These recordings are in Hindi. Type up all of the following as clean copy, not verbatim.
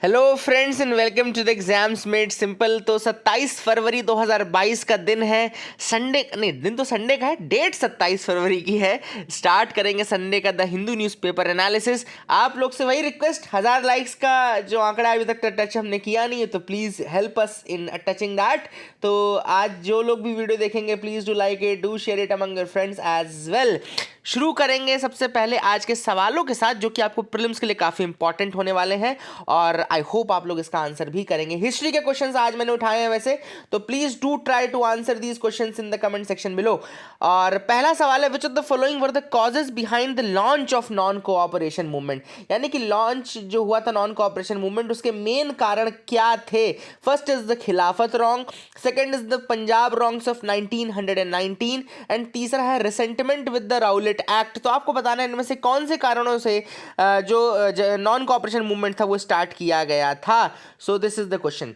Hello friends and welcome to the exams made simple. तो 27 फरवरी 2022 का दिन है। संडे नहीं, दिन तो संडे का है, डेट 27 फरवरी की है। स्टार्ट करेंगे संडे का द हिंदू न्यूज़पेपर एनालिसिस। आप लोग से वही रिक्वेस्ट, 1000 लाइक्स का जो आंकड़ा अभी तक टच हमने किया नहीं है, तो please help us in touching that. तो आज जो लोग भी वीडियो देखेंगे, please do like it, do share it among your friends as well. शुरू करेंगे सबसे पहले आज के सवालों के साथ, जो कि आपको प्रीलिम्स के लिए काफ़ी इंपॉर्टेंट होने वाले हैं और आई होप आप लोग इसका आंसर भी करेंगे। हिस्ट्री के क्वेश्चंस आज मैंने उठाए हैं वैसे, तो please do try to answer these questions in the comment section below. और पहला सवाल है, which of the following were the causes behind the launch of non cooperation movement. यानी कि लॉन्च जो हुआ था नॉन कोऑपरेशन मूवमेंट, उसके मेन कारण क्या थे। First is the Khilafat wrong, second is the Punjab wrongs of 1919 and तीसरा है resentment with the Rowlatt Act. तो आपको बताना है इनमें से कौन से कारणों से जो नॉन कोऑपरेशन मूवमेंट था वो स्टार्ट किया गया था। So this is the question.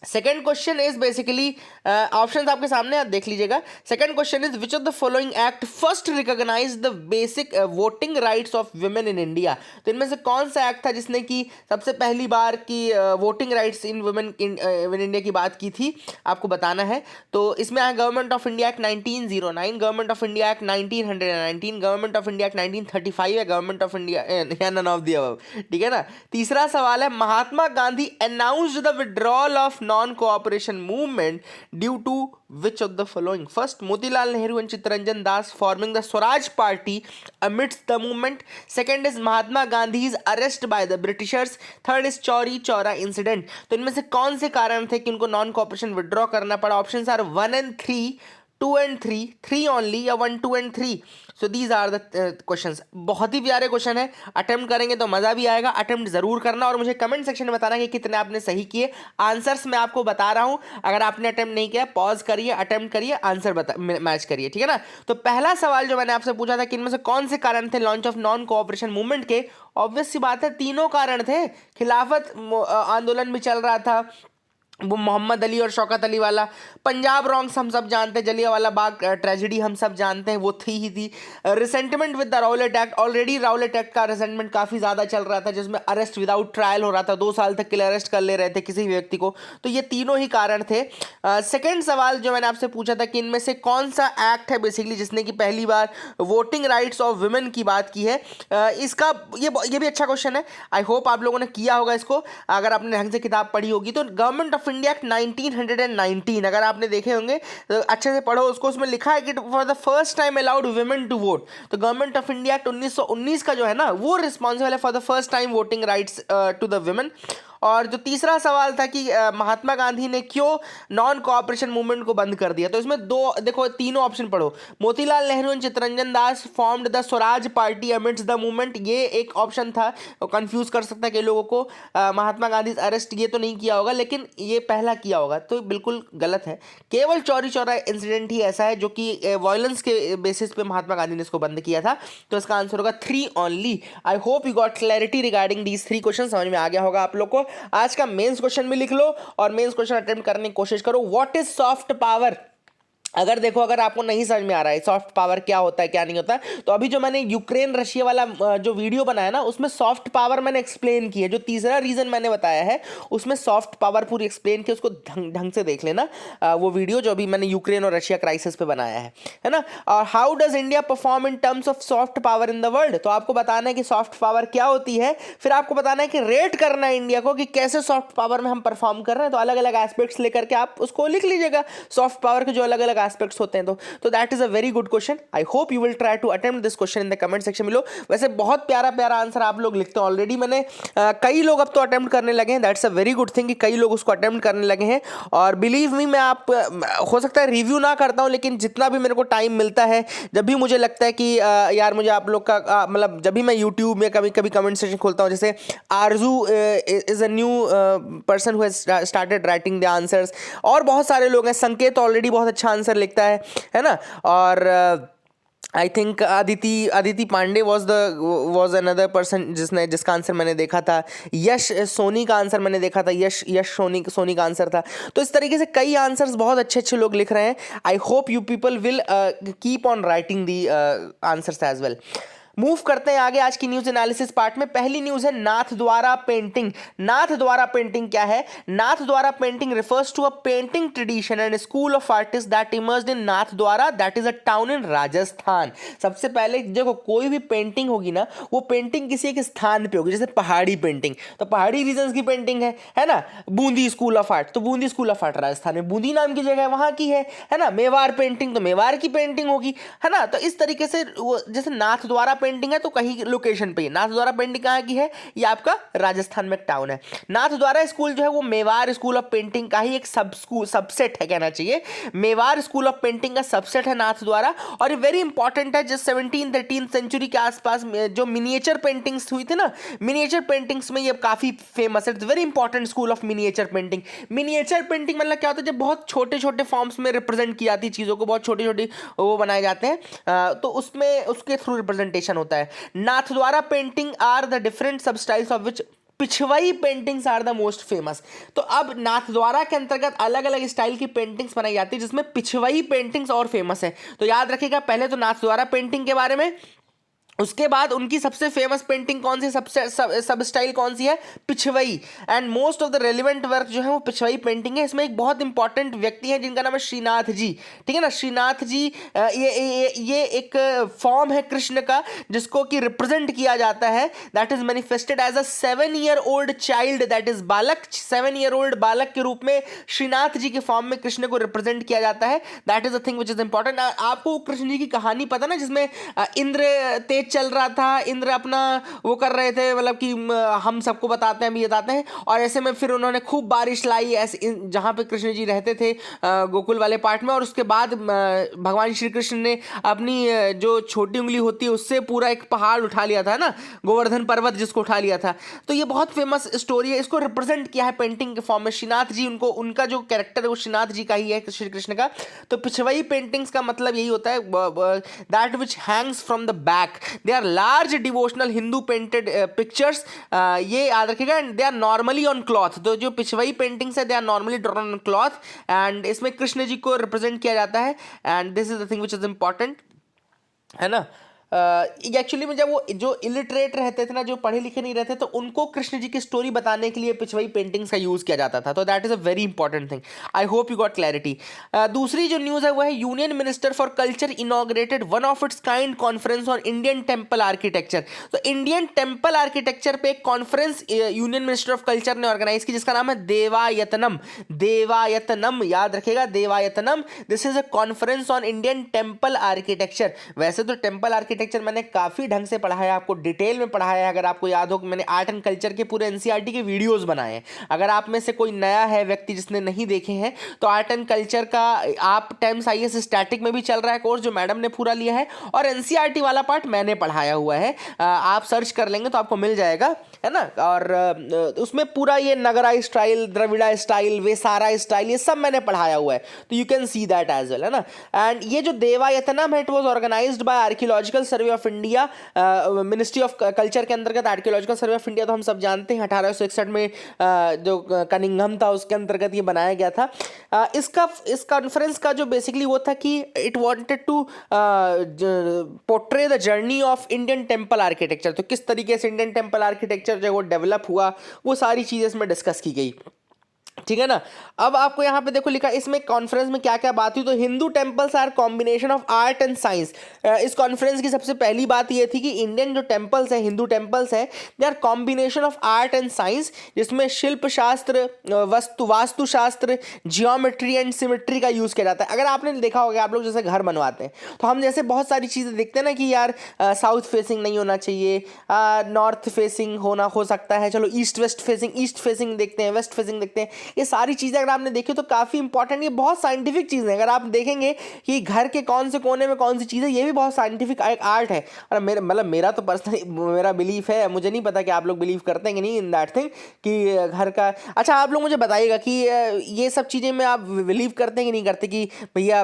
Second question is basically, options आपके सामने, आप देख लीजिएगा। Second question is, which of the following act first recognise the basic voting rights of women in India. तो इनमें से कौन सा एक्ट था जिसने की सबसे पहली बार की voting rights in women in India की बात की थी, आपको बताना है। तो इसमें है government of India act 1909, government of India act 1919, government of India act 1935 है, government of India none of the above. ठीक है ना। तीसरा सवाल है, Mahatma Gandhi announced the withdrawal of non cooperation movement due to which of the following. First, Motilal Nehru and Chittaranjan Das forming the Swaraj party amidst the movement. Second is Mahatma Gandhi is arrest by the Britishers. Third is Chauri Chaura incident. तो इनमें से कौन से कारण थे कि उनको नॉन कोऑपरेशन विड्रॉ करना पड़ा। Options are 1 and 3, 2 and 3, 3 only या 1, 2 and 3। So these are the questions. बहुत ही प्यारे क्वेश्चन है, अटेम्प्ट करेंगे तो मजा भी आएगा। अटेम्प्ट जरूर करना और मुझे कमेंट सेक्शन में बताना कि कितने आपने सही किए। आंसर्स मैं आपको बता रहा हूं, अगर आपने अटेम्प्ट नहीं किया पॉज करिए, अटेम्प्ट करिए, आंसर मैच करिए। ठीक है ना। तो पहला सवाल जो मैंने आपसे पूछा था कि इनमें से कौन से कारण थे launch of non cooperation movement के, ऑब्वियस सी बात है तीनों कारण थे। खिलाफत आंदोलन भी चल रहा था, वो मोहम्मद अली और शौकत अली वाला। पंजाब रॉन्ग्स हम सब जानते हैं, जलियांवाला बाग ट्रेजेडी हम सब जानते हैं, वो थी ही थी। Resentment with the Rowlatt act, already Rowlatt act का रिसेंटमेंट काफ़ी ज़्यादा चल रहा था, जिसमें अरेस्ट विदाउट ट्रायल हो रहा था, 2 साल तक के लिए अरेस्ट कर ले रहे थे किसी भी व्यक्ति को। तो ये तीनों ही कारण थे। सेकेंड सवाल जो मैंने आपसे पूछा था कि इनमें से कौन सा एक्ट है बेसिकली जिसने कि पहली बार वोटिंग राइट्स ऑफ वुमेन की बात की है, इसका ये भी अच्छा क्वेश्चन है। आई होप आप लोगों ने किया होगा इसको, अगर आपने ढंग से किताब पढ़ी होगी। तो गवर्नमेंट ऑफ इंडिया एक्ट 1919, अगर आपने देखे होंगे तो अच्छे से पढ़ो उसको। उसमें लिखा है कि for the first time allowed women to vote. तो गवर्नमेंट ऑफ इंडिया एक्ट 1919 का जो है ना, वो रिस्पॉन्सिबल है for the first time voting rights to the women. और जो तीसरा सवाल था कि महात्मा गांधी ने क्यों नॉन कोऑपरेशन मूवमेंट को बंद कर दिया, तो इसमें दो, देखो तीनों ऑप्शन पढ़ो। Motilal Nehru and Chittaranjan Das formed the Swaraj party amidst the movement, ये एक ऑप्शन था, कंफ्यूज कर सकता है कई लोगों को। महात्मा गांधी अरेस्ट ये तो नहीं किया होगा, लेकिन ये पहला किया होगा, तो बिल्कुल गलत है। केवल चौरी चौरा इंसिडेंट ही ऐसा है जो कि वायलेंस के बेसिस पे महात्मा गांधी ने इसको बंद किया था। तो इसका आंसर होगा 3 only. I hope you got clarity regarding these 3 question, समझ में आ गया होगा आप लोग को। आज का मेंस क्वेश्चन भी लिख लो और मेंस क्वेश्चन अटेम्प्ट करने की कोशिश करो। What is soft power. अगर देखो, अगर आपको नहीं समझ में आ रहा है सॉफ्ट पावर क्या होता है क्या नहीं होता है, तो अभी जो मैंने यूक्रेन रशिया वाला जो वीडियो बनाया ना, उसमें सॉफ्ट पावर मैंने एक्सप्लेन की है। जो तीसरा रीजन मैंने बताया है उसमें सॉफ्ट पावर पूरी एक्सप्लेन की, उसको ढंग से देख लेना वो वीडियो जो अभी मैंने यूक्रेन और रशिया क्राइसिस पे बनाया है ना। और how does India perform in terms of soft power in the world. तो आपको बताना है कि सॉफ्ट पावर क्या होती है, फिर आपको बताना है कि रेट करना है इंडिया को कि कैसे सॉफ्ट पावर में हम परफॉर्म कर रहे हैं। तो अलग अलग एस्पेक्ट्स लेकर के आप उसको लिख लीजिएगा, सॉफ्ट पावर के जो अलग अलग एस्पेक्ट्स होते हैं। तो that is a very good question. I hope you will try to attempt this question in the comment section below. वैसे बहुत प्यारा प्यारा आंसर आप लोग लिखते हैं ऑलरेडी, मैंने कई लोग अब तो अटेम्प्ट करने लगे हैं। That's a very good thing कि कई लोग उसको अटेम्प्ट करने लगे हैं। और बिलीव मी, मैं हो सकता है रिव्यू ना करता हूं, लेकिन जितना भी मेरे को टाइम मिलता है, जब भी मुझे लगता है कि यार मुझे आप लोग का मतलब, जब भी मैं यूट्यूब में कभी कभी कमेंट सेक्शन खोलता हूं, जैसे आरजू is a new person who has started writing the answers, और बहुत सारे लोग हैं। संकेत ऑलरेडी बहुत अच्छा आंसर लिखता है ना। और I think Aditi Pandey was another person जिसका आंसर मैंने देखा था। यश सोनी का आंसर मैंने देखा था, यश सोनी का आंसर था। तो इस तरीके से कई आंसर्स बहुत अच्छे अच्छे लोग लिख रहे हैं। I hope you people will keep on writing the answers as well. Move करते हैं आगे आज की न्यूज एनालिसिस पार्ट में। पहली न्यूज है नाथद्वारा पेंटिंग। नाथद्वारा पेंटिंग क्या है? Nathdwara painting refers to a painting tradition and school of artist that emerged in Nathdwara, that is a town in Rajasthan. सबसे पहले देखो, कोई भी पेंटिंग होगी ना, वो पेंटिंग किसी एक स्थान पे होगी। जैसे पहाड़ी पेंटिंग, तो पहाड़ी रीजन की पेंटिंग है ना। बूंदी स्कूल ऑफ आर्ट, तो Bundi school of art Rajasthan में, बूंदी नाम की जगह वहां की है ना। मेवाड़ पेंटिंग, तो मेवाड़ की पेंटिंग होगी, है ना। तो इस तरीके से वो जैसे नाथद्वारा पेंटिंग है तो कहीं लोकेशन पे। नाथद्वारा पेंटिंग कहाँ की है? ये आपका राजस्थान में एक टाउन है। नाथद्वारा स्कूल जो है वो मेवाड़ स्कूल ऑफ पेंटिंग का ही एक सबसेट है, कहना चाहिए। मेवाड़ स्कूल ऑफ पेंटिंग का सबसेट है नाथद्वारा। और ये वेरी इंपॉर्टेंट है। जिस 17-13 सेंचुरी के आसपास जो मिनिएचर पेंटिंग्स हुई थी ना, मिनिएचर पेंटिंग्स में ये काफी फेमस है। Very important school of miniature painting. Miniature painting मतलब क्या होता है? जब बहुत छोटे छोटे फॉर्म्स में रिप्रेजेंट की जाती चीजों को, बहुत छोटी छोटी वो बनाए जाते हैं, तो उसमें उसके थ्रू रिप्रेजेंटेशन होता है। Nathdwara painting are the different sub styles of which Pichhwai paintings are the most famous. तो अब नाथद्वारा के अंतर्गत अलग अलग स्टाइल की पेंटिंग्स बनाई जाती है, जिसमें पिछवई पेंटिंग्स और फेमस है। तो याद रखिएगा, पहले तो नाथद्वारा पेंटिंग के बारे में, उसके बाद उनकी सबसे फेमस पेंटिंग कौन सी, सबसे सब स्टाइल कौन सी है? Pichhwai. And most of the relevant work जो है वो पिछवई पेंटिंग है। इसमें एक बहुत इंपॉर्टेंट व्यक्ति है जिनका नाम है श्रीनाथ जी, ठीक है ना। श्रीनाथ जी, ये एक फॉर्म है कृष्ण का, जिसको कि रिप्रेजेंट किया जाता है, that is manifested as a 7-year-old child, that is बालक, 7-year-old बालक के रूप में श्रीनाथ जी के फॉर्म में कृष्ण को रिप्रेजेंट किया जाता है। That is the thing which is important. आपको कृष्ण जी की कहानी पता ना, जिसमें इंद्र तेज चल रहा था, इंद्र अपना वो कर रहे थे, मतलब कि हम सबको बताते हैं, भी बताते हैं। और ऐसे में फिर उन्होंने खूब बारिश लाई ऐसे जहाँ पे कृष्ण जी रहते थे, गोकुल वाले पार्ट में। और उसके बाद भगवान श्री कृष्ण ने अपनी जो छोटी उंगली होती है उससे पूरा एक पहाड़ उठा लिया था ना, गोवर्धन पर्वत जिसको उठा लिया था। तो ये बहुत फेमस स्टोरी है। इसको रिप्रेजेंट किया है पेंटिंग के फॉर्म में श्रीनाथ जी। उनको, उनका जो कैरेक्टर है वो श्रीनाथ जी का ही है, श्री कृष्ण का। तो पिछवई पेंटिंग्स का मतलब यही होता है, that which hangs from the back. They are large devotional Hindu painted pictures, ये याद रखिएगा। And they are normally on cloth. तो जो पिछवई पेंटिंग्स है, they are normally drawn on cloth, and इसमें कृष्ण जी को रिप्रेजेंट किया जाता है। And this is the thing which is important, है ना। एक्चुअली में जब वो जो इलिटरेट रहते थे ना, जो पढ़े लिखे नहीं रहते, तो उनको कृष्ण जी की स्टोरी बताने के लिए पिछवई पेंटिंग्स का यूज किया जाता था। तो that is a very important thing. I hope you got clarity. दूसरी जो न्यूज है वो है union minister for culture inaugurated one of its kind conference on Indian temple architecture. तो इंडियन टेम्पल आर्किटेक्चर पे एक conference union minister of culture ने ऑर्गेनाइज की, जिसका नाम है देवायतनम। देवायतनम, याद रखेगा, Devayatanam. This is a conference on Indian temple architecture. वैसे तो टेम्पल आर्किटेक्चर मैंने काफी ढंग से पढ़ा है, आपको डिटेल में पढ़ाया है। अगर आपको याद हो कि मैंने आर्ट एंड कल्चर के पूरे एनसीईआरटी के वीडियोस बनाए हैं। अगर आप में से कोई नया है व्यक्ति जिसने नहीं देखे हैं, तो आर्ट एंड कल्चर का आप टाइम्स आईएएस स्टैटिक में भी चल रहा है कोर्स, जो मैडम ने पूरा लिया है, और एनसीईआरटी वाला पार्ट मैंने पढ़ाया हुआ है। आप सर्च कर लेंगे तो आपको मिल जाएगा, है ना। और उसमें पूरा ये Nagara style, Dravida style, Vesara style, ये सब मैंने पढ़ाया हुआ है। तो you can see that as well, है ना। एंड ये जो देवायतनम है, it was organised by Archaeological Survey of India, Ministry of Culture के अंतर्गत। आर्कियोलॉजिकल सर्वे ऑफ इंडिया तो हम सब जानते हैं, 1861 में जो कनिंघम था उसके अंतर्गत ये बनाया गया था। इस कॉन्फ्रेंस का जो बेसिकली वो था कि it wanted to portray the journey of Indian temple architecture. तो किस तरीके से इंडियन टेम्पल आर्किटेक्चर जो वो डेवलप हुआ, वो सारी चीज़ें इसमें डिस्कस की गई, ठीक है ना। अब आपको यहाँ पे देखो लिखा, इसमें कॉन्फ्रेंस में क्या क्या बात हुई। तो Hindu temples are combination of art and science. इस कॉन्फ्रेंस की सबसे पहली बात ये थी कि इंडियन जो टेम्पल्स हैं, हिंदू टेम्पल्स हैं, they are combination of art and science, जिसमें Shilpa Shastra, Vastu Shastra, geometry and symmetry का यूज़ किया जाता है। अगर आपने देखा होगा, आप लोग जैसे घर बनवाते हैं, तो हम जैसे बहुत सारी चीज़ें देखते हैं ना कि यार साउथ फेसिंग नहीं होना चाहिए, नॉर्थ फेसिंग हो सकता है, चलो ईस्ट फेसिंग देखते हैं, वेस्ट फेसिंग देखते हैं। ये सारी चीज़ें अगर आपने देखी तो काफ़ी इंपॉर्टेंट, ये बहुत साइंटिफिक चीज़ें हैं। अगर आप देखेंगे कि घर के कौन से कोने में कौन सी चीज़ है, ये भी बहुत साइंटिफिक एक आर्ट है। और मेरा तो पर्सनली मेरा बिलीफ है, मुझे नहीं पता कि आप लोग बिलीव करते हैं कि नहीं इन दैट थिंग, कि घर का। अच्छा, आप लोग मुझे बताइएगा कि ये सब चीज़ें में आप बिलीव करते हैं कि नहीं करते, कि भैया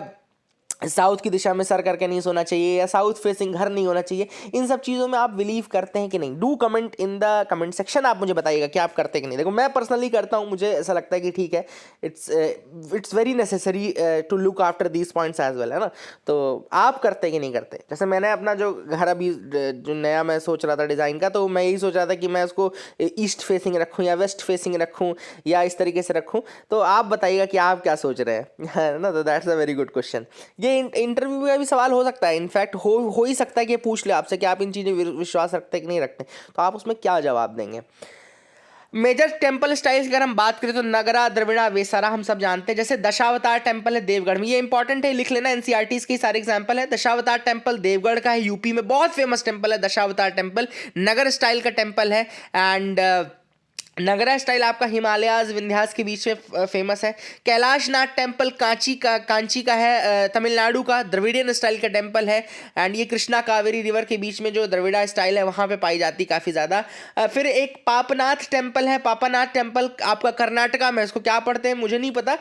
साउथ की दिशा में सर करके नहीं सोना चाहिए या साउथ फेसिंग घर नहीं होना चाहिए, इन सब चीज़ों में आप बिलीव करते हैं कि नहीं? Do comment in the comment section, आप मुझे बताइएगा कि आप करते हैं कि नहीं। देखो मैं पर्सनली करता हूँ, मुझे ऐसा लगता है कि ठीक है, it's very necessary to look after these points as well, है ना। तो आप करते हैं कि नहीं करते? जैसे मैंने अपना जो घर अभी जो नया मैं सोच रहा था डिज़ाइन का, तो मैं यही सोच रहा था कि मैं उसको ईस्ट फेसिंग रखूँ या वेस्ट फेसिंग रखूँ या इस तरीके से रखूँ। तो आप बताइएगा कि आप क्या सोच रहे हैं, है ना। तो that's a very good question. ये इंटरव्यू का भी सवाल हो सकता है, इनफैक्ट हो ही सकता है कि पूछ ले आपसे कि आप इन चीज़ें विश्वास रखते हैं कि नहीं रखते, तो आप उसमें क्या जवाब देंगे। मेजर टेम्पल स्टाइल्स की अगर हम बात करें तो नगरा, द्रविड़ा, वेसारा हम सब जानते हैं। जैसे दशावतार टेम्पल है देवगढ़ में, ये इंपॉर्टेंट है, लिख लेना, एनसीईआरटी के सारे एग्जांपल है। दशावतार टेम्पल देवगढ़ का है, यूपी में बहुत फेमस टेम्पल है दशावतार टेम्पल, नगर स्टाइल का टेम्पल है। एंड नगरा स्टाइल आपका हिमालयाज विंध्यास के बीच में फेमस है। कैलाशनाथ टेम्पल कांची का है, तमिलनाडु का द्रविडियन स्टाइल का टेम्पल है। एंड ये कृष्णा कावेरी रिवर के बीच में जो द्रविड़ा स्टाइल है वहाँ पे पाई जाती काफ़ी ज़्यादा। फिर एक पापनाथ टेम्पल है, पापानाथ टेम्पल आपका कर्नाटका में, इसको क्या पढ़ते हैं मुझे नहीं पता,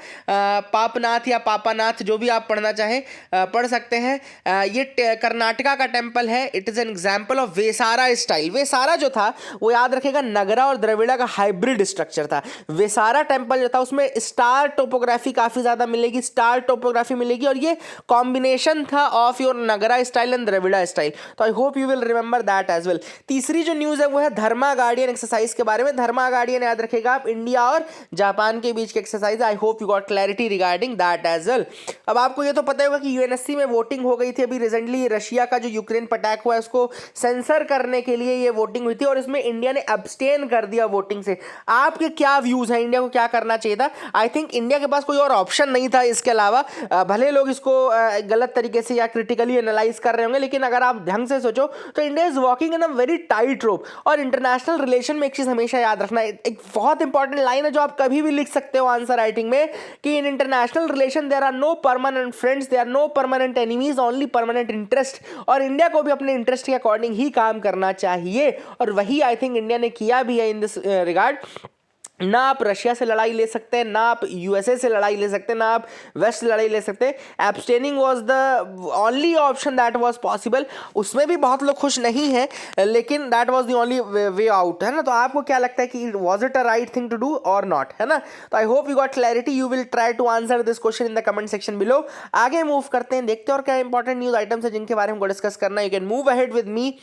पापनाथ या पापानाथ जो भी आप पढ़ना चाहें पढ़ सकते हैं। ये कर्नाटका का टेम्पल है। It is an example of Vesara style. Vesara जो था वो याद रखेगा नगरा और द्रविड़ा का हाइब्रिड स्ट्रक्चर था। वेसारा टेम्पल जो था उसमें स्टार टोपोग्राफी काफी ज्यादा मिलेगी, स्टार टोपोग्राफी मिलेगी, और ये कॉम्बिनेशन था of your Nagara style and Dravida style. तो I hope you will remember that as well. तीसरी जो न्यूज है वो है धर्मा गार्डियन एक्सरसाइज के बारे में। धर्मा गार्डियन याद रखेगा आप, इंडिया और जापान के बीच की exercise. I hope you got clarity regarding that as well. अब आपको ये तो पता होगा कि यूएनएससी में वोटिंग हो गई थी अभी रिसेंटली, रशिया का जो यूक्रेन पर अटैक हुआ है उसको सेंसर करने के लिए ये वोटिंग हुई थी, और इसमें इंडिया ने अब्सटेन कर दिया वोटिंग से। आपके क्या व्यूज हैं, इंडिया को क्या करना चाहिए था? आई थिंक इंडिया के पास कोई और ऑप्शन नहीं था इसके अलावा। भले लोग इसको गलत तरीके से या क्रिटिकली एनालाइज कर रहे होंगे, लेकिन अगर आप ढंग से सोचो तो India is walking in a very tight रोप। और इंटरनेशनल रिलेशन में एक चीज हमेशा याद रखना, एक बहुत इंपॉर्टेंट लाइन है जो आप कभी भी लिख सकते हो आंसर राइटिंग में, कि in international relation there are no permanent friends, there are no permanent enemies, only permanent interest. और इंडिया को भी अपने इंटरेस्ट के अकॉर्डिंग ही काम करना चाहिए, और वही आई थिंक इंडिया ने किया भी है इन दिस रिगार्ड। ना आप रशिया से लड़ाई ले सकते हैं, ना आप यूएसए से लड़ाई ले सकते हैं, ना आप वेस्ट से लड़ाई ले सकते हैं। Abstaining was the only option that was possible. उसमें भी बहुत लोग खुश नहीं हैं, लेकिन that was the only way out, है ना। तो आपको क्या लगता है कि was it a right thing to do और नॉट, है ना। तो I hope you got clarity. You will try to answer this question in the comment section below. आगे मूव करते हैं, देखते हैं और क्या इंपॉर्टेंट न्यूज आइटम्स है जिनके बारे में हमको डिस्कस करना है। You can move ahead with me.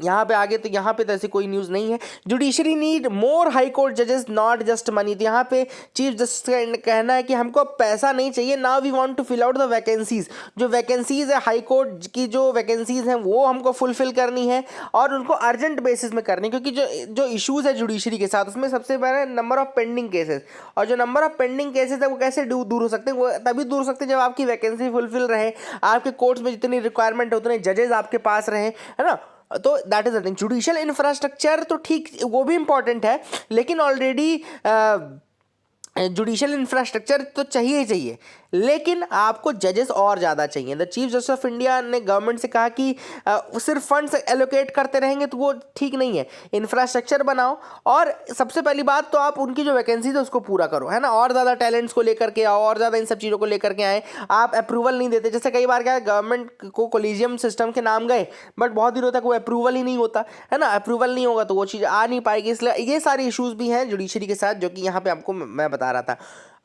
यहाँ पे आगे, तो यहाँ पे तो ऐसी कोई न्यूज़ नहीं है। Judiciary need more high court जजेस, नॉट जस्ट मनी। तो यहाँ पे चीफ जस्टिस का कहना है कि हमको पैसा नहीं चाहिए, now we want to fill out the vacancies. जो वैकेंसीज है हाई कोर्ट की, जो वैकेंसीज हैं वो हमको फुलफिल करनी है, और उनको अर्जेंट बेसिस में करनी है, क्योंकि जो इशूज़ है जुडिशरी के साथ उसमें सबसे बड़ा नंबर ऑफ पेंडिंग केसेस। और जो नंबर ऑफ पेंडिंग केसेस है वो कैसे दूर हो सकते हैं? वो तभी दूर हो सकते हैं जब आपकी वैकेंसी फुलफिल रहे, आपके कोर्ट्स में जितनी रिक्वायरमेंट है उतने जजेस आपके पास रहे, है ना। तो that is the thing. Judicial infrastructure तो ठीक, वो भी इंपॉर्टेंट है, लेकिन ऑलरेडी जुडिशियल इंफ्रास्ट्रक्चर तो चाहिए ही चाहिए, लेकिन आपको जजेस और ज़्यादा चाहिए। The chief justice of India ने गवर्नमेंट से कहा कि सिर्फ फंड्स एलोकेट करते रहेंगे तो वो ठीक नहीं है, इंफ्रास्ट्रक्चर बनाओ, और सबसे पहली बात तो आप उनकी जो वैकेंसीज है उसको पूरा करो, है ना। और ज़्यादा टैलेंट्स को लेकर के आओ, और ज़्यादा इन सब चीज़ों को लेकर के आए। आप अप्रूवल नहीं देते, जैसे कई बार क्या है, गवर्नमेंट को कोलिजियम सिस्टम के नाम गए, बट बहुत दिनों तक वो अप्रूवल ही नहीं होता, है ना। अप्रूवल नहीं होगा तो वो चीज़ आ नहीं पाएगी, इसलिए ये सारे इशूज़ भी हैं जुडिशरी के साथ, जो कि यहाँ पे आपको मैं बता रहा था।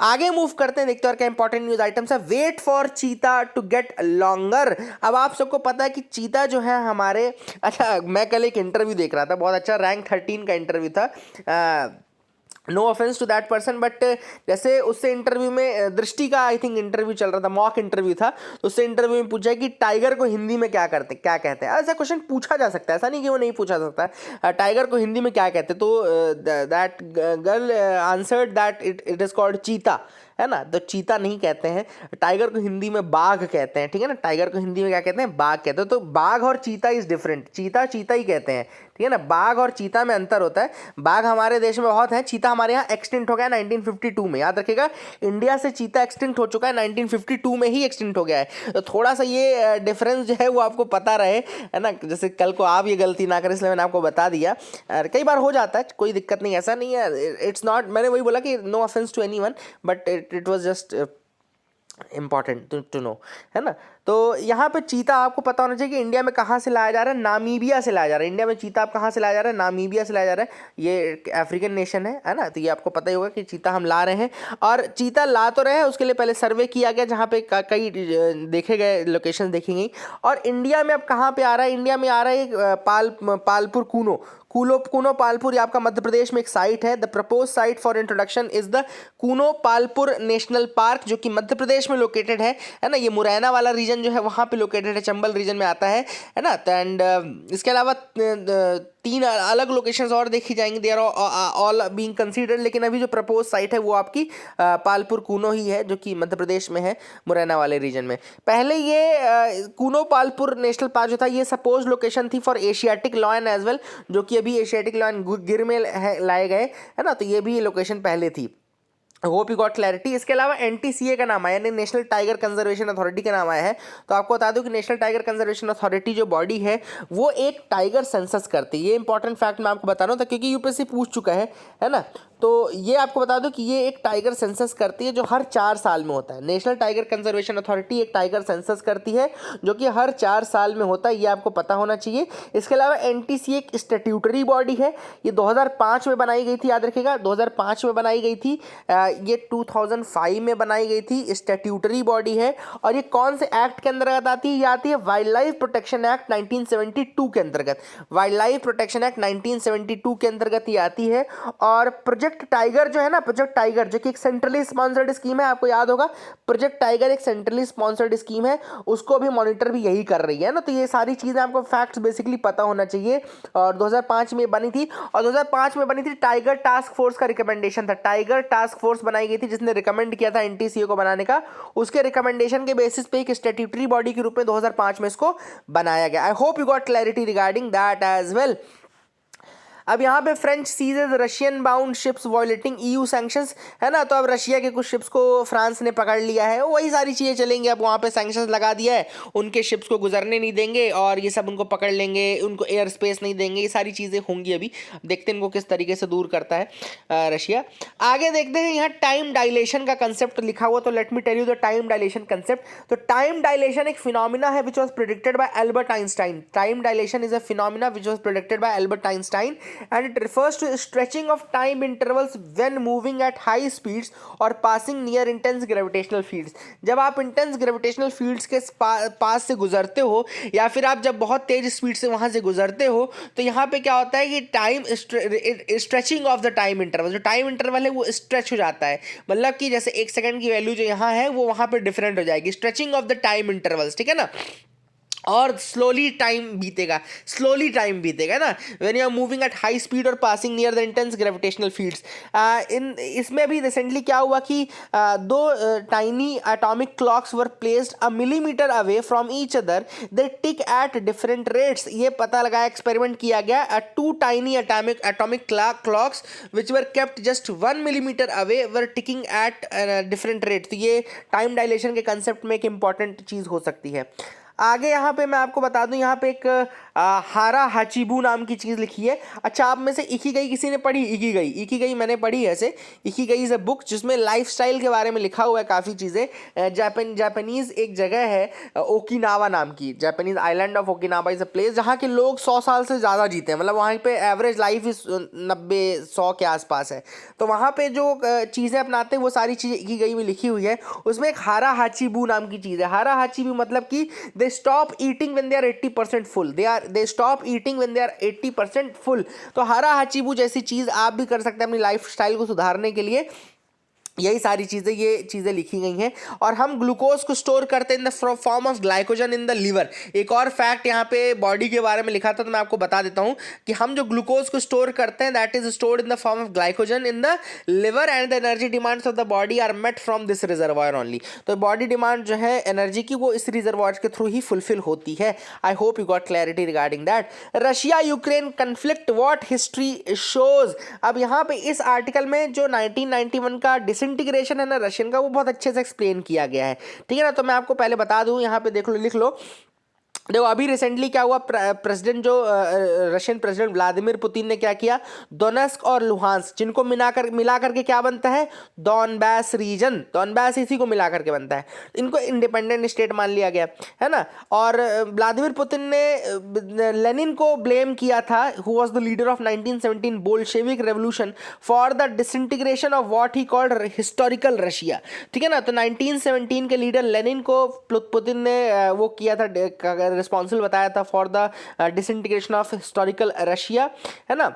आगे मूव करते हैं, देखते हैं और क्या इंपॉर्टेंट न्यूज आइटम्स है। वेट फॉर चीता टू गेट लॉन्गर। अब आप सबको पता है कि चीता जो है हमारे, अच्छा मैं कल एक इंटरव्यू देख रहा था, बहुत अच्छा, रैंक 13 का इंटरव्यू था। No offence to that person, but जैसे उससे इंटरव्यू में दृष्टि का आई थिंक इंटरव्यू चल रहा था, मॉक इंटरव्यू था, तो उससे इंटरव्यू में पूछा कि टाइगर को हिंदी में क्या कहते हैं। ऐसा क्वेश्चन पूछा जा सकता है, ऐसा नहीं कि वो नहीं पूछा सकता। टाइगर को हिंदी में क्या कहते हैं, तो that girl answered that it is called चीता, है ना। तो चीता नहीं कहते हैं, टाइगर को हिंदी में बाघ कहते हैं, ठीक है ना। टाइगर को हिंदी में क्या कहते हैं? बाघ कहते हैं। तो बाघ और चीता इज डिफरेंट, चीता चीता ही कहते हैं, ठीक है ना। बाघ और चीता में अंतर होता है। बाघ हमारे देश में बहुत है, चीता हमारे यहाँ एक्सटिंक्ट हो गया 1952 में, याद रखिएगा। इंडिया से चीता एक्सटिंक्ट हो चुका है 1952 में ही एक्सटिंक्ट हो गया है। तो थोड़ा सा ये डिफरेंस जो है वो आपको पता रहे, है ना, जैसे कल को आप ये गलती ना करें, इसलिए मैंने आपको बता दिया। कई बार हो जाता है, कोई दिक्कत नहीं, ऐसा नहीं है, इट्स नॉट, मैंने वही बोला कि no offence to anyone, but it was just important to know, है ना। तो यहाँ पे चीता आपको पता होना चाहिए कि इंडिया में कहाँ से लाया जा रहा है, नामीबिया से लाया जा रहा है। इंडिया में चीता आप कहाँ से लाया जा रहा है, नामीबिया से लाया जा रहा है। ये अफ्रीकन नेशन है ना। तो ये आपको पता ही होगा कि चीता हम ला रहे हैं, और चीता ला तो रहे हैं, उसके लिए पहले सर्वे किया गया जहाँ पे कई देखे गए, लोकेशन देखी गई। और इंडिया में अब कहाँ पे आ रहा है, इंडिया में आ रहा है पालपुर कूनो पालपुर। ये आपका मध्य प्रदेश में एक साइट है। The propose site for introduction is the Kuno Palpur national park, जो कि मध्य प्रदेश में लोकेटेड है ना। ये मुरैना वाला रीजन जो है वहाँ पे लोकेटेड है, चंबल रीजन में आता है ना। एंड इसके अलावा 3 अलग लोकेशंस और देखी जाएंगी, they are all being considered. लेकिन अभी जो प्रपोज साइट है वो आपकी पालपुर कूनो ही है, जो कि मध्य प्रदेश में है, मुरैना वाले रीजन में। पहले ये कूनो पालपुर नेशनल पार्क जो था, ये सपोज लोकेशन थी for Asiatic lion as well, जो कि अभी एशियाटिक लॉयन गिर में लाए गए, है ना। तो ये भी लोकेशन पहले थी। Hope you got clarity. इसके अलावा एनटीसीए का नाम आया, यानी नेशनल टाइगर कंजर्वेशन अथॉरिटी का नाम आया है। तो आपको बता दूं कि नेशनल टाइगर कंजर्वेशन अथॉरिटी जो बॉडी है वो एक टाइगर सेंसस करती है। ये इंपॉर्टेंट फैक्ट मैं आपको बता रहा हूँ था, क्योंकि यूपीएससी पूछ चुका है ना। तो ये आपको बता दूं कि ये एक टाइगर सेंसस करती है जो हर 4 साल में होता है। नेशनल टाइगर कंजर्वेशन अथॉरिटी एक टाइगर सेंसस करती है जो कि हर 4 साल में होता है, ये आपको पता होना चाहिए। इसके अलावा एनटीसीए एक स्टैट्यूटरी बॉडी है। ये 2005 में बनाई गई थी, याद रखिएगा 2005 में बनाई गई थी। ये 2005 में बनाई गई थी, स्टैट्यूटरी बॉडी है। और ये कौन से एक्ट के अंतर्गत आती है, ये आती है वाइल्ड लाइफ प्रोटेक्शन एक्ट 1972 के अंतर्गत। वाइल्ड लाइफ प्रोटेक्शन एक्ट 1972 के अंतर्गत ये आती है। और प्रोजेक्ट टाइगर जो है ना, प्रोजेक्ट टाइगर जो कि एक सेंट्रली स्पॉन्सर्ड स्कीम है, आपको याद होगा प्रोजेक्ट टाइगर एक सेंट्रली स्पॉन्सर्ड स्कीम है, उसको भी मॉनिटर भी यही कर रही है ना। तो ये सारी चीजें आपको फैक्ट्स बेसिकली पता होना चाहिए। और 2005 में बनी थी, और 2005 में बनी थी टाइगर टास्क फोर्स का रिकमेंडेशन था। टाइगर टास्क फोर्स बनाई गई थी जिसने रिकमेंड किया था एनटीसीए को बनाने का। उसके रिकमेंडेशन के बेसिस पे एक स्टैट्यूटरी बॉडी के रूप में 2005 में इसको बनाया गया। I hope you got clarity regarding that as well. अब यहाँ पे French seizes Russian bound ships violating EU sanctions, है ना। तो अब रशिया के कुछ शिप्स को फ्रांस ने पकड़ लिया है, वही सारी चीज़ें चलेंगी। अब वहाँ पे सैंक्शंस लगा दिया है, उनके शिप्स को गुजरने नहीं देंगे, और ये सब उनको पकड़ लेंगे, उनको एयर स्पेस नहीं देंगे, ये सारी चीज़ें होंगी। अभी देखते हैं इनको किस तरीके से दूर करता है रशिया। आगे देखते हैं, यहाँ टाइम डायलेशन का कंसेप्ट लिखा हुआ, तो let me tell you the time dilation concept. तो टाइम डायलेशन एक फिनोमिना है which was predicted by Albert Einstein. Time dilation is a phenomena which was predicted by Albert Einstein, and it refers to stretching of time intervals when moving at high speeds or passing near intense gravitational fields। जब आप intense gravitational fields के पास से गुजरते हो, या फिर आप जब बहुत तेज स्पीड से वहां से गुजरते हो, तो यहाँ पे क्या होता है कि time stretching of the time interval, जो टाइम इंटरवल है वो स्ट्रेच हो जाता है। मतलब कि जैसे 1 सेकंड की वैल्यू जो यहाँ है वो वहां पे डिफरेंट हो जाएगी, stretching of the time intervals, ठीक है ना। और स्लोली टाइम बीतेगा ना, when you are moving at high speed और passing near the intense gravitational fields. इसमें अभी रिसेंटली क्या हुआ कि 2 tiny atomic clocks were placed a millimetre away from each other, they tick at different rates. ये पता लगाया, एक्सपेरिमेंट किया गया। 2 tiny atomic clocks which were kept just 1 millimetre away were ticking at different rate. तो ये टाइम डायलेशन के कंसेप्ट में एक इंपॉर्टेंट चीज़ हो सकती है। आगे यहाँ पे मैं आपको बता दूं, यहाँ पे एक हारा हाचिबू नाम की चीज़ लिखी है। अच्छा, आप में से इकिगाई किसी ने पढ़ी? इकिगाई मैंने पढ़ी है। ऐसे इकिगाई इज़ अ बुक जिसमें लाइफस्टाइल के बारे में लिखा हुआ है काफ़ी चीज़ें। जापानीज़ एक जगह है ओकिनावा नाम की, Japanese island of Okinawa is a place जहाँ के लोग 100 साल से ज़्यादा जीते हैं। मतलब वहाँ पे एवरेज लाइफ इस 90-100 के आसपास है। तो वहाँ पे जो चीज़ें अपनाते हैं वो सारी चीज़ें इकिगाई में लिखी हुई है। उसमें एक हारा हाचिबू नाम की चीज़ है। हारा हाचिबू मतलब कि they stop eating when they are 80% full, they stop eating when they are 80% full। तो हारा हाचिबू जैसी चीज़ आप भी कर सकते हैं अपनी लाइफ स्टाइल को सुधारने के लिए। यही सारी चीज़ें, ये चीज़ें लिखी गई हैं। और हम ग्लूकोज को स्टोर करते हैं in the form of glycogen in the liver. एक और फैक्ट यहाँ पे बॉडी के बारे में लिखा था, तो मैं आपको बता देता हूँ कि हम जो ग्लूकोज को स्टोर करते हैं that is stored in the form of glycogen in the liver, and the energy demands of the body are met from this reservoir only. तो बॉडी डिमांड जो है एनर्जी की वो इस रिजर्वायर के थ्रू ही फुलफिल होती है। आई hope you got clarity regarding that. Russia Ukraine conflict what history shows. अब यहाँ पे इस आर्टिकल में जो 1991 का इंटीग्रेशन है ना रशियन का, वो बहुत अच्छे से एक्सप्लेन किया गया है, ठीक है ना। तो मैं आपको पहले बता दूं, यहाँ पे देख लो, लिख लो देखो अभी रिसेंटली क्या हुआ, प्रेसिडेंट जो रशियन प्रेसिडेंट व्लादिमीर पुतिन ने क्या किया, डोनेस्क और लुहांस्क जिनको मिला करके क्या बनता है, डॉनबास रीजन, डॉनबास इसी को मिला करके बनता है, इनको इंडिपेंडेंट स्टेट मान लिया गया है ना। और व्लादिमीर पुतिन ने लेनिन को ब्लेम किया था, who was the leader of 1917 Bolshevik revolution, for the disintegration of what he called historical Russia. ठीक है ना, तो 1917 के लीडर लेनिन को पुतिन ने वो किया था, रिस्पॉन्सिबल बताया था for the disintegration of historical Russia, है ना।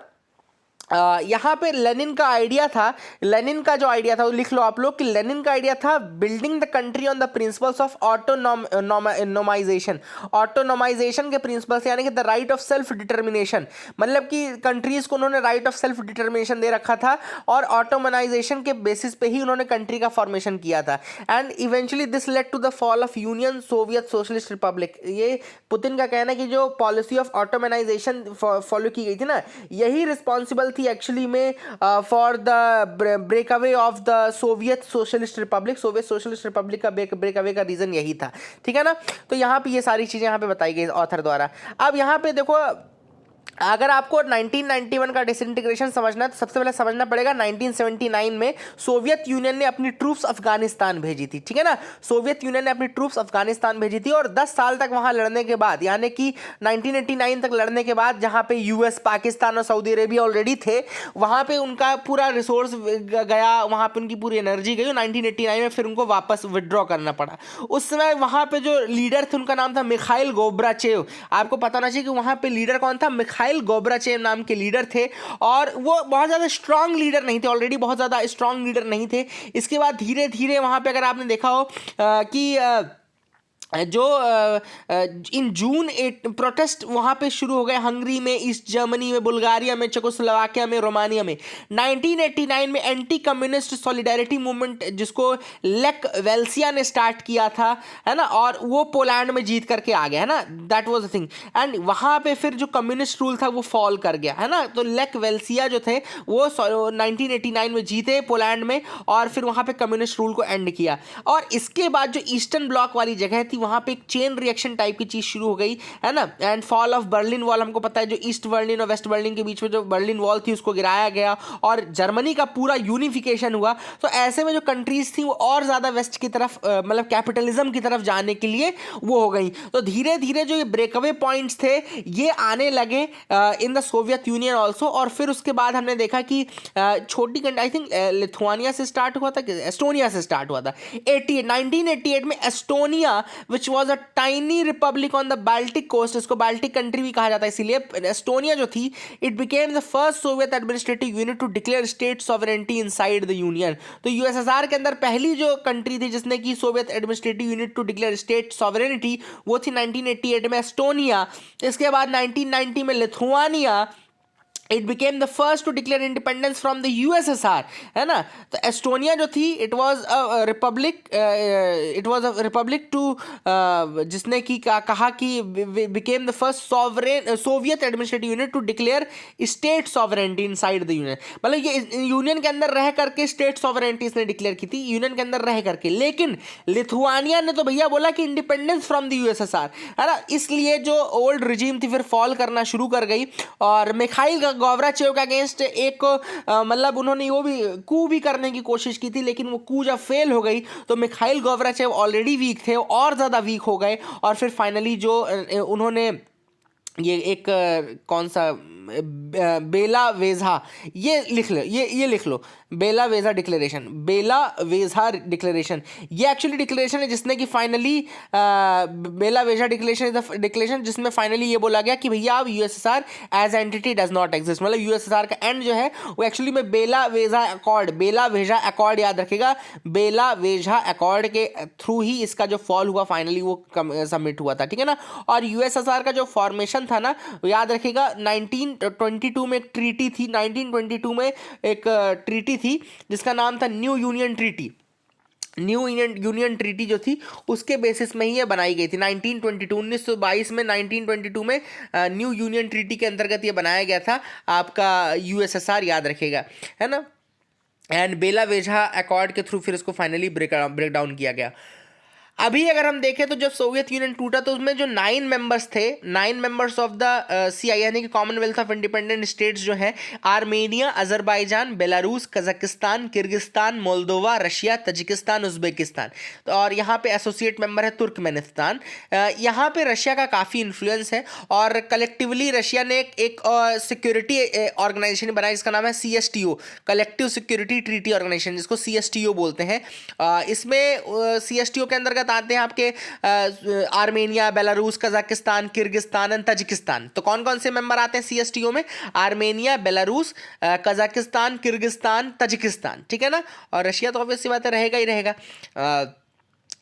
यहाँ पे लेनिन का आइडिया था, लेनिन का जो आइडिया था वो लिख लो आप लोग कि लेनिन का आइडिया था building the country on the principles of autonomisation, autonomisation के प्रिंसिपल्स, यानी कि the right of self determination, मतलब कि कंट्रीज को उन्होंने राइट ऑफ सेल्फ डिटर्मिनेशन दे रखा था और ऑटोमनाइजेशन के बेसिस पे ही उन्होंने कंट्री का फॉर्मेशन किया था। And eventually this led to the fall of union soviet socialist republic. ये पुतिन का कहना है कि जो पॉलिसी ऑफ ऑटोमनाइजेशन फॉलो की गई थी ना, यही रिस्पॉन्सिबल थी एक्चुअली में for the breakaway of the Soviet socialist Republic, Soviet socialist Republic का ब्रेकअवे का रीजन यही था। ठीक है ना, तो यहाँ पे ये सारी चीजें यहाँ पे बताई गई ऑथर द्वारा। अब यहाँ पे देखो, अगर आपको 1991 का डिसइंटीग्रेशन समझना है तो सबसे पहले समझना पड़ेगा 1979 में सोवियत यूनियन ने अपनी ट्रूप्स अफगानिस्तान भेजी थी। ठीक है ना, सोवियत यूनियन ने अपनी ट्रूप्स अफगानिस्तान भेजी थी और 10 साल तक वहां लड़ने के बाद, यानी कि 1989 तक लड़ने के बाद, जहां पे यूएस, पाकिस्तान और सऊदी अरेबिया ऑलरेडी थे, वहां पे उनका पूरा रिसोर्स गया, वहां पे उनकी पूरी एनर्जी गई। 1989 में फिर उनको वापस विड्रॉ करना पड़ा। उस समय वहां पे जो लीडर थे उनका नाम था मिखाइल गोब्राचेव। आपको पता होना चाहिए कि वहां पे लीडर कौन था, मिखाइल गोब्राचेव नाम के लीडर थे, और वो बहुत ज़्यादा स्ट्रांग लीडर नहीं थे, ऑलरेडी बहुत ज़्यादा स्ट्रांग लीडर नहीं थे। इसके बाद धीरे धीरे वहाँ पे अगर आपने देखा हो कि जो इन जून 8 प्रोटेस्ट वहाँ पे शुरू हो गए, हंगरी में, ईस्ट जर्मनी में, बुल्गारिया में, चेकोस्लोवाकिया में, रोमानिया में। 1989 में एंटी कम्युनिस्ट सॉलिडारिटी मूवमेंट, जिसको लेक वेल्सिया ने स्टार्ट किया था, है ना, और वो पोलैंड में जीत करके आ गया, है ना, that was the thing. And वहाँ पे फिर जो कम्युनिस्ट रूल था वो फॉल कर गया, है ना। तो लेक वेल्सिया जो थे वो 1989 में जीते पोलैंड में, और फिर वहाँ पे कम्युनिस्ट रूल को एंड किया। और इसके बाद जो ईस्टर्न ब्लॉक वाली जगह थी, वहां पे एक चेन रिएक्शन टाइप की चीज शुरू हो गई, है ना। And fall of Berlin wall, हमको पता है, जो ईस्ट बर्लिन और वेस्ट बर्लिन के बीच में जो बर्लिन वॉल थी उसको गिराया गया और जर्मनी का पूरा यूनिफिकेशन हुआ। तो ऐसे में जो कंट्रीज थी वो और ज्यादा वेस्ट की तरफ, मतलब कैपिटलिज्म की तरफ जाने के लिए वो हो गई। तो धीरे धीरे जो ये ब्रेकअवे पॉइंट्स थे ये आने लगे in the Soviet union also. और फिर उसके बाद हमने देखा कि छोटी कंट्री, आई थिंक लिथुआनिया से स्टार्ट हुआ था, एस्टोनिया से स्टार्ट हुआ था 1988 में। Estonia which was a tiny republic on the Baltic coast, इसको बाल्टिक कंट्री भी कहा जाता है, इसीलिए एस्टोनिया जो थी, it became the first Soviet administrative unit to declare state sovereignty inside the union। तो यूएसएसआर के अंदर पहली जो कंट्री थी जिसने की soviet administrative unit to declare state sovereignty, वो थी 1988 में एस्टोनिया। इसके बाद 1990 में Lithuania, it became the first to declare independence from the USSR, है ना। तो एस्टोनिया जो थी, it was a republic, it was a republic too, जिसने की कहा कि became the first sovereign soviet administrative unit to declare state sovereignty inside the union. मतलब ये यूनियन के अंदर रह करके स्टेट सॉवरेनिटी इसने डिक्लेयर की थी, यूनियन के अंदर रह करके। लेकिन लिथुआनिया ने तो भैया बोला कि इंडिपेंडेंस फ्रॉम द यूएसएसआर, है ना। इसलिए जो ओल्ड रिजीम थी फिर फॉल करना शुरू कर गई, और मिखाइल गोब्राचेव के अगेंस्ट एक मतलब उन्होंने वो भी कू भी करने की कोशिश की थी, लेकिन वो कू जब फेल हो गई तो मिखाइल गोब्राचेव ऑलरेडी वीक थे, और ज़्यादा वीक हो गए। और फिर फाइनली जो उन्होंने ये एक कौन सा बेला वेजा, ये लिख लो, ये लिख लो, Belavezha declaration, Belavezha declaration. ये एक्चुअली डिक्लेरेशन है जिसने कि finally Belavezha declaration is the declaration जिसमें फाइनली ये बोला गया कि भैया अब USSR as entity does not exist. मतलब यूएसएसआर का एंड जो है वो एक्चुअली में बेला वेजा अकॉर्ड, बेला वेजा अकॉर्ड, याद रखेगा, बेला वेजा अकॉर्ड के थ्रू ही इसका जो फॉल हुआ फाइनली वो सबमिट हुआ था, ठीक है ना। और यूएसएसआर का जो फॉर्मेशन था ना, याद रखिएगा 1922 में एक ट्रीटी थी, 1922 में एक ट्रीटी थी जिसका नाम था new union treaty. New union treaty जो थी उसके बेसिस में ही ये बनाई गई थी 1922 में 1922 में न्यू यूनियन ट्रीटी के अंतर्गत ये बनाया गया था आपका यूएसएसआर, याद रखेगा, है ना। एंड बेला वेजा अकॉर्ड के थ्रू फिर इसको फाइनली ब्रेक डाउन किया गया। अभी अगर हम देखें तो जब सोवियत यूनियन टूटा तो उसमें जो 9 मेंबर्स थे, 9 मेंबर्स ऑफ द सीआई यानी कि कॉमनवेल्थ ऑफ इंडिपेंडेंट स्टेट्स जो है, Armenia, Azerbaijan, Belarus, Kazakhstan, Kyrgyzstan, Moldova, Russia, Tajikistan, Uzbekistan. तो और यहाँ पे एसोसिएट मेंबर है तुर्कमेनिस्तान। यहाँ पे रशिया का काफ़ी इन्फ्लुएंस है और कलेक्टिवली रशिया ने एक सिक्योरिटी ऑर्गेनाइजेशन बनाया जिसका नाम है CSTO, collective security treaty organisation, जिसको CSTO बोलते हैं। इसमें CSTO के अंतर्गत आते हैं आपके Armenia, Belarus, Kazakhstan, Kyrgyzstan and Tajikistan. तो कौन कौन से मेंबर आते हैं CSTO में? Armenia, Belarus, Kazakhstan, Kyrgyzstan, Tajikistan, ठीक है ना। और रशिया तो ऑब्वियस सी बात है, रहेगा ही रहेगा।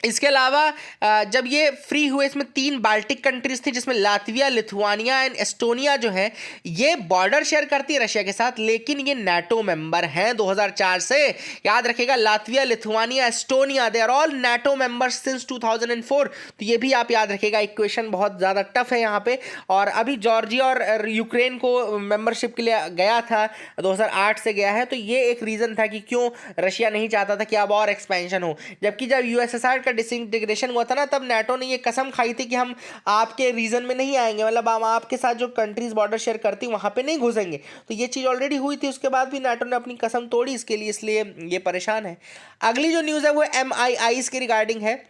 इसके अलावा जब ये फ्री हुए, इसमें 3 बाल्टिक कंट्रीज थी जिसमें लातविया, लिथुआनिया एंड एस्टोनिया जो है ये बॉर्डर शेयर करती है रशिया के साथ, लेकिन ये नाटो मेंबर हैं 2004 से। याद रखिएगा, Latvia, Lithuania, Estonia, they are all NATO members since 2004। तो ये भी आप याद रखिएगा, इक्वेशन बहुत ज़्यादा टफ है यहाँ पे। और अभी जॉर्जिया और यूक्रेन को मेंबरशिप के लिए गया था, 2008 से गया है। तो ये एक रीज़न था कि क्यों रशिया नहीं चाहता था कि अब और एक्सपेंशन हो। जबकि जब USSR का डिसइंटीग्रेशन हुआ था ना, तब नाटो ने ये कसम खाई थी कि हम आपके रीजन में नहीं आएंगे, मतलब हम आपके साथ जो कंट्रीज बॉर्डर शेयर करती वहां पे नहीं घुसेंगे। तो ये चीज ऑलरेडी हुई थी, उसके बाद भी नाटो ने अपनी कसम तोड़ी इसके लिए, इसलिए ये परेशान है। अगली जो न्यूज़ है वो MIIs के रिगार्डिंग है।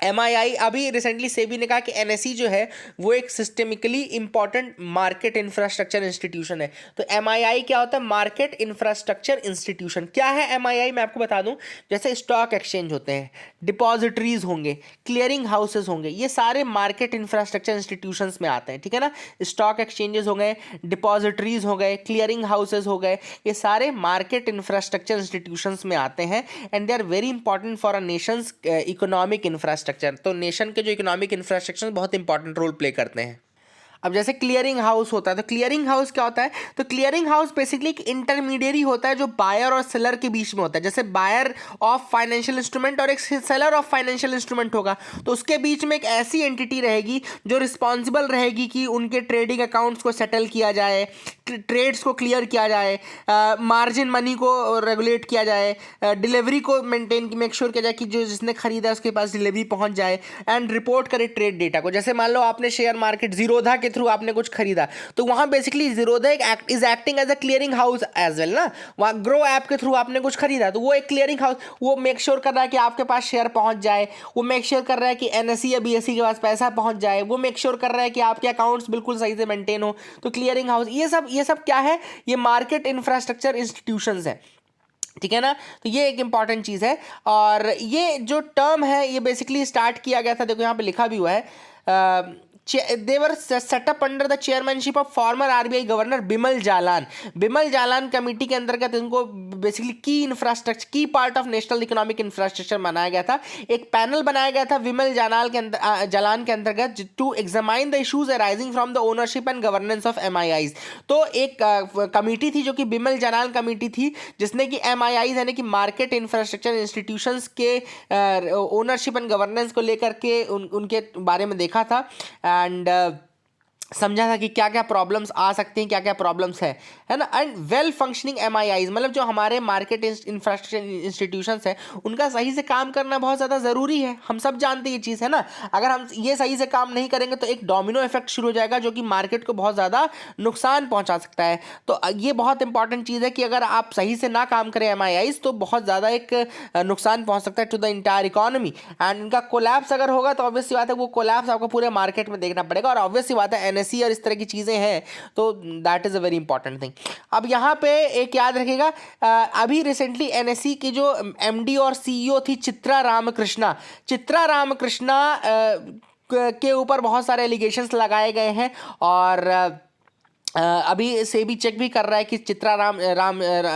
MII अभी रिसेंटली सेबी ने कहा कि NSE जो है वो एक systemically important market infrastructure institution है। तो MII क्या होता है? Market infrastructure institution. क्या है MII? मैं आपको बता दूं, जैसे स्टॉक एक्सचेंज होते हैं, डिपॉजिटरीज होंगे, क्लियरिंग हाउसेज होंगे, ये सारे मार्केट इंफ्रास्ट्रक्चर इंस्टीट्यूशंस में आते हैं, ठीक है ना। स्टॉक एक्सचेंजेस हो गए, डिपॉजिटरीज हो गए, क्लियरिंग हाउसेज हो गए, ये सारे मार्केट इंफ्रास्ट्रक्चर इंस्टीट्यूशंस में आते हैं and they are very important for a nation's economic infrastructure. तो नेशन के जो इकोनॉमिक इंफ्रास्ट्रक्चर बहुत इंपॉर्टेंट रोल प्ले करते हैं। अब जैसे क्लियरिंग हाउस होता है, तो क्लियरिंग हाउस क्या होता है? तो क्लियरिंग हाउस बेसिकली एक इंटरमीडियरी होता है जो बायर और सेलर के बीच में होता है। जैसे बायर ऑफ फाइनेंशियल इंस्ट्रूमेंट और एक सेलर ऑफ फाइनेंशियल इंस्ट्रूमेंट होगा, तो उसके बीच में एक ऐसी एंटिटी रहेगी जो रिस्पॉन्सिबल रहेगी कि उनके ट्रेडिंग अकाउंट्स को सेटल किया जाए, ट्रेड्स को क्लियर किया जाए, मार्जिन मनी को रेगुलेट किया जाए, डिलीवरी को मेंटेन मेक श्योर किया जाए कि जो जिसने खरीदा उसके पास डिलीवरी पहुंच जाए, एंड रिपोर्ट करे ट्रेड डेटा को। जैसे मान लो आपने शेयर मार्केट जीरोधा के थ्रू आपने कुछ खरीदा, तो वहां basically Zerodha is acting as a clearing house as well ना। वहां ग्रो ऐप के थ्रू आपने कुछ खरीदा, तो वो एक क्लियरिंग हाउस, वो मेक श्योर कर रहा है कि आपके पास शेयर पहुंच जाए, वो मेक श्योर कर रहा है कि NSE या BSE के पास पैसा पहुंच जाए, वो मेक श्योर कर रहा है कि आपके अकाउंट्स बिल्कुल सही से मेंटेन हो। तो क्लियरिंग हाउस, ये सब क्या है? ये मार्केट इंफ्रास्ट्रक्चर इंस्टीट्यूशंस है, ठीक है ना। तो ये एक इंपॉर्टेंट चीज़ है। और ये जो टर्म है ये बेसिकली स्टार्ट किया गया था, देखो यहाँ पे लिखा भी हुआ है, they were set up under the chairmanship of former RBI governor Bimal Jalan. Bimal Jalan committee के अंतर्गत इनको बेसिकली की part of national economic infrastructure बनाया गया था। एक पैनल बनाया गया था विमल जालान के अंतर्गत to examine the issues arising from the ownership and governance of MIIs। तो एक कमेटी थी जो कि बिमल जालान कमेटी थी, जिसने कि MIIs यानी कि मार्केट इंफ्रास्ट्रक्चर इंस्टीट्यूशंस के ओनरशिप एंड गवर्नेंस को लेकर के उनके बारे में देखा था एंड समझा था कि क्या क्या प्रॉब्लम्स आ सकती हैं, क्या क्या प्रॉब्लम्स है ना। एंड वेल फंक्शनिंग MIIs, मतलब जो हमारे मार्केट इंफ्रास्ट्रक्चर इंस्टीट्यूशंस हैं उनका सही से काम करना बहुत ज़्यादा ज़रूरी है। हम सब जानते हैं ये चीज़, है ना। अगर हम ये सही से काम नहीं करेंगे तो एक डोमिनो इफेक्ट शुरू हो जाएगा जो कि मार्केट को बहुत ज़्यादा नुकसान पहुँचा सकता है। तो ये बहुत इंपॉर्टेंट चीज़ है कि अगर आप सही से ना काम करें MIIs तो बहुत ज़्यादा एक नुकसान पहुँच सकता है to the entire economy. And इनका कोलैप्स अगर होगा तो ऑब्वियस सी बात है वो कोलैप्स आपको पूरे मार्केट में देखना पड़ेगा। और ऑब्वियस सी बात है NSE और इस तरह की चीज़ें हैं, तो that is a very important thing. अब यहाँ पे एक याद रखिएगा, अभी रिसेंटली NSE की जो MD और CEO थी चित्रा रामकृष्णा के ऊपर बहुत सारे एलिगेशंस लगाए गए हैं और अभी सेबी चेक भी कर रहा है कि चित्रा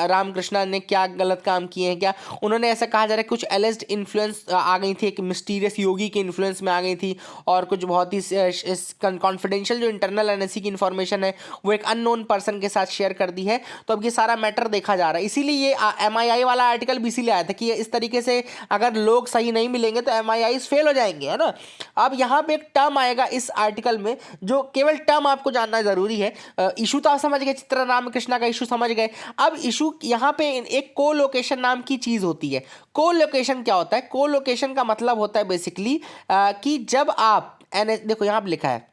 रामकृष्णा ने क्या गलत काम किए हैं। क्या उन्होंने ऐसा कहा जा रहा है कुछ एलिज्ड इन्फ्लुएंस आ गई थी, एक मिस्टीरियस योगी के इन्फ्लुएंस में आ गई थी, और कुछ बहुत ही कॉन्फिडेंशियल जो इंटरनल NSE की इन्फॉर्मेशन है वो एक अननोन पर्सन के साथ शेयर कर दी है। तो अब ये सारा मैटर देखा जा रहा है, इसीलिए ये MII वाला आर्टिकल भी इसीलिए आया था कि इस तरीके से अगर लोग सही नहीं मिलेंगे तो MIIs फेल हो जाएंगे, है ना। अब यहाँ पे एक टर्म आएगा इस आर्टिकल में, जो केवल टर्म आपको जानना ज़रूरी है, इशू तो आप समझ गए, चित्रा रामकृष्णा का इशू समझ गए। अब इशू यहाँ पे एक को लोकेशन नाम की चीज़ होती है। को लोकेशन क्या होता है? को लोकेशन का मतलब होता है बेसिकली कि जब आप देखो यहाँ पे लिखा है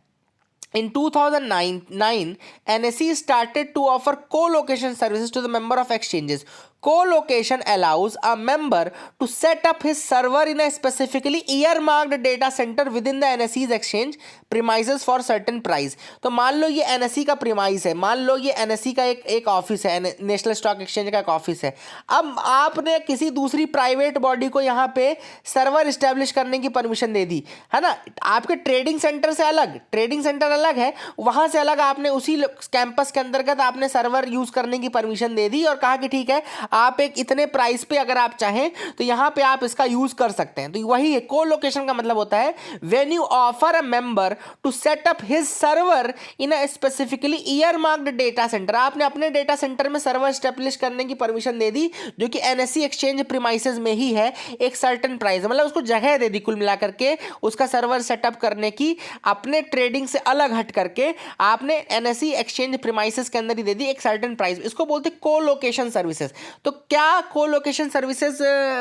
In 2009, NSE started to offer co-location services to the member of exchanges. Co-location allows a member to set up his server in a specifically earmarked data center within the NSE's exchange premises for certain price. तो मान लो ये NSE का प्रीमाइस है, मान लो ये NSE का एक ऑफिस है, नेशनल स्टॉक एक्सचेंज का एक ऑफिस है। अब आपने किसी दूसरी प्राइवेट बॉडी को यहाँ पे सर्वर इस्टेब्लिश करने की परमिशन दे दी, है ना। आपके ट्रेडिंग सेंटर से अलग, ट्रेडिंग सेंटर अलग है, वहाँ से अलग आपने उसी कैंपस के अंतर्गत आपने सर्वर यूज़ करने की परमिशन दे दी और कहा कि ठीक है, आप एक इतने प्राइस पे अगर आप चाहें तो यहाँ पे आप इसका यूज़ कर सकते हैं। तो वही है को लोकेशन का मतलब होता है when you offer a member to set up his server in a specifically earmarked data centre. आपने अपने डेटा सेंटर में सर्वर स्टेब्लिश करने की परमिशन दे दी जो कि एनएससी एक्सचेंज प्रीमाइसेस में ही है, एक सर्टेन प्राइस, मतलब उसको जगह दे दी कुल मिलाकर के उसका सर्वर सेटअप करने की, अपने ट्रेडिंग से अलग हट करके आपने एनएससी एक्सचेंज प्रीमाइसेस के अंदर ही दे दी एक सर्टेन प्राइस। इसको बोलते हैं को लोकेशन सर्विसेज। तो क्या को लोकेशन सर्विसेज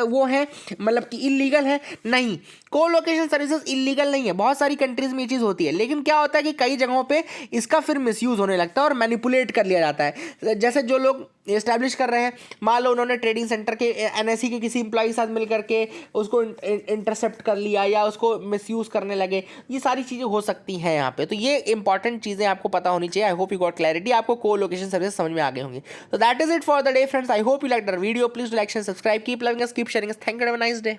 वो है मतलब कि इलीगल है? नहीं, को लोकेशन सर्विसेज इलीगल नहीं है। बहुत सारी कंट्रीज में ये चीज़ होती है, लेकिन क्या होता है कि कई जगहों पे इसका फिर मिसयूज होने लगता है और मैनिपुलेट कर लिया जाता है। जैसे जो लोग एस्टैब्लिश कर रहे हैं, मान लो उन्होंने ट्रेडिंग सेंटर के एनएससी के किसी इंप्लॉय साथ मिल करके उसको इंटरसेप्ट कर लिया या उसको मिसयूज करने लगे, ये सारी चीज़ें हो सकती हैं यहाँ पे। तो ये इंपॉर्टेंट चीज़ें आपको पता होनी चाहिए। आई होप यू गॉट क्लैरिटी, आपको को लोकेशन सर्विस समझ में आ गए होंगे। तो that is it for the day friends. I hope you like the video, please like and subscribe, keep loving us, keep sharing us. Thank you, have a nice day.